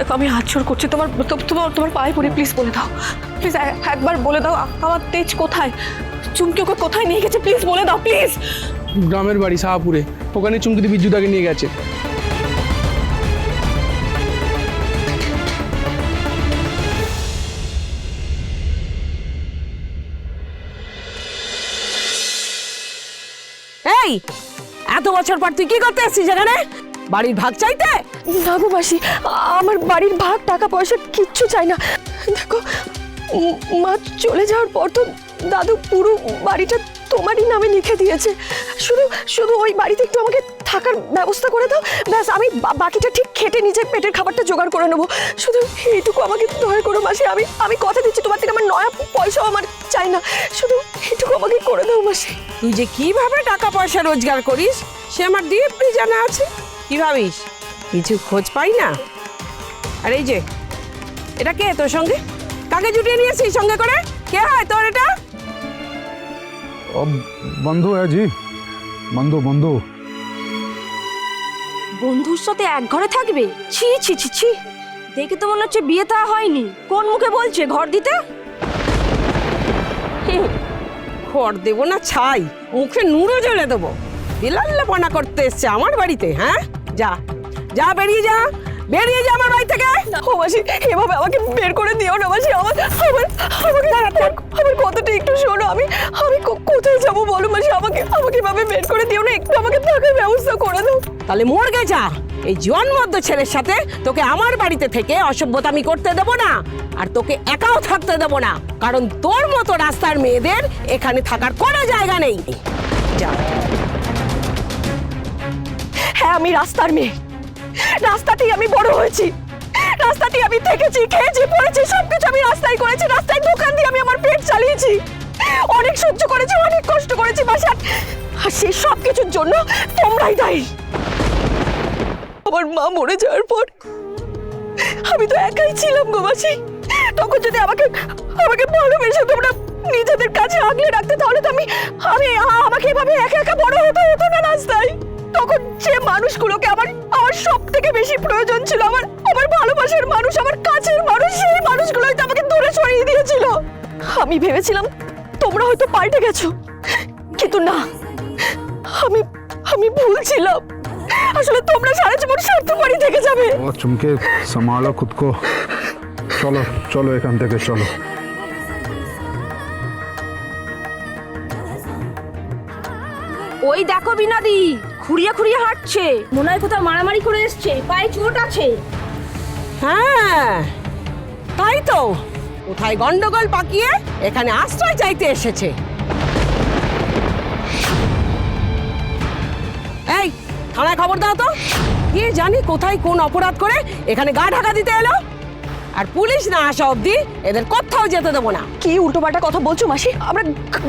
দেখো আমি হাত জোড় করছি, তোমার তোমার তোমার পায়ে পড়ে প্লিজ বলে দাও, প্লিজ একবার বলে দাও আমার তেজ কোথায়, চুমকি ওকে কোথায় নিয়ে গেছে, প্লিজ বলে দাও প্লিজ। গ্রামের বাড়ি শাহপুরে, ওখানে চুমকিতে বিদ্যুতাকে নিয়ে গেছে। এই এত বছর পর তুই কি করতে এসেছিস এখানে? বাড়ির ভাগ চাইতে? না গো মাসি, আমার বাড়ির ভাগ টাকা পয়সা কিচ্ছু চাই না। দেখো মা চলে যাওয়ার পর তো দাদু পুরো বাড়িটা তোমারই নামে লিখে দিয়েছে, শুধু শুধু ওই বাড়িতে একটু আমাকে থাকার ব্যবস্থা করে দাও, ব্যাস আমি বাকিটা ঠিক খেটে নিজের পেটের খাবারটা জোগাড় করে নেবো, শুধু এইটুকু আমাকে দয়া করো মাসি। আমি কথা দিচ্ছি তোমার থেকে আমার নয়া পয়সাও আমার চাই না, শুধু এইটুকু আমাকে করে দাও মাসি। তুই যে কিভাবে টাকা পয়সা রোজগার করিস সে আমার দিব্যি জানা আছে। কি ভাবিস কিছু খোঁজ পাই না? আর এই যে এটা কে তোর সঙ্গে? কাকে জুটিয়ে নিয়েছিস সঙ্গে করে? কে হয় তোর এটা? বন্ধু হ্যাঁ জি, বন্ধু বন্ধু। বন্ধুর সাথে এক ঘরে থাকবে? ছি ছি ছি ছি, দেখে তো মনে হচ্ছে বিয়ে তা হয়নি। কোন মুখে বলছে ঘর দিতে? খড় দেবো না ছাই, মুখে নুড়ো জ্বলে দেবো। বিলাল্লাপনা করতে এসছে আমার বাড়িতে? হ্যাঁ যা যা, বেরিয়ে যা, বেরিয়ে যা আমার বাড়ি থেকে। ও মাসি এভাবে আমাকে বের করে দিও না মাসি, আমার কথাটা একটু শোনো। আমি কোথায় যাবো বলো মাসি, আমাকে এভাবে বের করে দিও না, একটু আমাকে থাকার ব্যবস্থা করে দাও। তাহলে মর্গে যা। এই জন্মদ্দ ছেলের সাথে তোকে আমার বাড়িতে থেকে অসভ্যতামি করতে দেবো না, আর তোকে একাও থাকতে দেবো না, কারণ তোর মতো রাস্তার মেয়েদের এখানে থাকার কোনো জায়গা নেই। যা। হ্যাঁ আমি রাস্তার মেয়ে, রাস্তাতেই আমি বড় হয়েছি, রাস্তাতেই আমি থেকেছি, খেয়েছি, পড়েছি, সবকিছু আমি রাস্তায় করেছি, রাস্তায় দোকান দিয়ে আমি আমার পেট চালিয়েছি, অনেক সহ্য করেছি, অনেক কষ্ট করেছি মাসি, আর সেই সব কিছুর জন্য তোমরাই দায়ী। আমার মা মরে যাওয়ার পর আমি তো একাই ছিলাম গো মাসি, তখন যদি আমাকে ভালোবেসে তোমরা নিজেদের কাছে আগলে রাখতে, তাহলে তো আমাকে এভাবে একা একা বড় হতে হতো না রাস্তায়। তখন যে মানুষগুলোকে আমার সব থেকে বেশি প্রয়োজন ছিল, আমার ভালোবাসার মানুষ, আমার কাছের মানুষ, সেই মানুষগুলোই তো আমাকে দূরে সরিয়ে দিয়েছিল। আমি ভেবেছিলাম তোমরা হয়তো পাল্টে গেছো, কিন্তু না, আমি ভুল ছিলাম। আসলে তোমরা সারা জীবন স্বার্থপরই থেকে যাবে। ও চুমকে সামলাও খুদ কো, চলো চলো এখান থেকে চলো। ওই দেখো বিনাদি খুঁড়িয়ে খুঁড়িয়ে হাঁটছে, মনে হয় কোথাও মারামারি করে এসছে, পায়ে চোট আছে। হ্যাঁ তাই তো, কোথায় গন্ডগোল পাকিয়ে এখানে আশ্রয় চাইতে এসেছে। এই থানায় খবর দাও তো, কে জানি কোথায় কোন অপরাধ করে এখানে গা ঢাকা দিতে এলো। আর পুলিশ না আসা অবধি এদের কোথাও যেতে দেবো না। কি উল্টোপাল্টা কথা বলছো মাসি, আমরা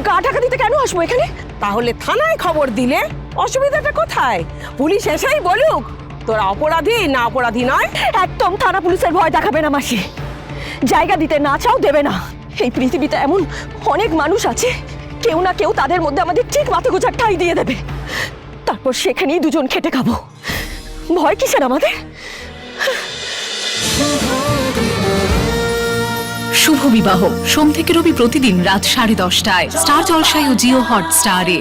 গা ঢাকা দিতে কেন আসবো এখানে? তাহলে থানায় খবর দিলে অসুবিধাটা কোথায়? পুলিশ এসেই বলুক তোরা অপরাধী না অপরাধী নয়। একদম থানা পুলিশের ভয় দেখাবে না মাসি, জায়গা দিতে না চাও দেবে না। এই পৃথিবীতে এমন অনেক মানুষ আছে, কেউ না কেউ তাদের মধ্যে আমাদের ঠিক মাথা গোছার ঠাঁই দিয়ে দেবে, তারপর সেখানেই দুজন খেটে খাবো। ভয় কিসের আমাদের? শুভ বিবাহ সোম থেকে রবি প্রতিদিন রাত 10:30টায় স্টার জলসায় ও জিও হটস্টারে।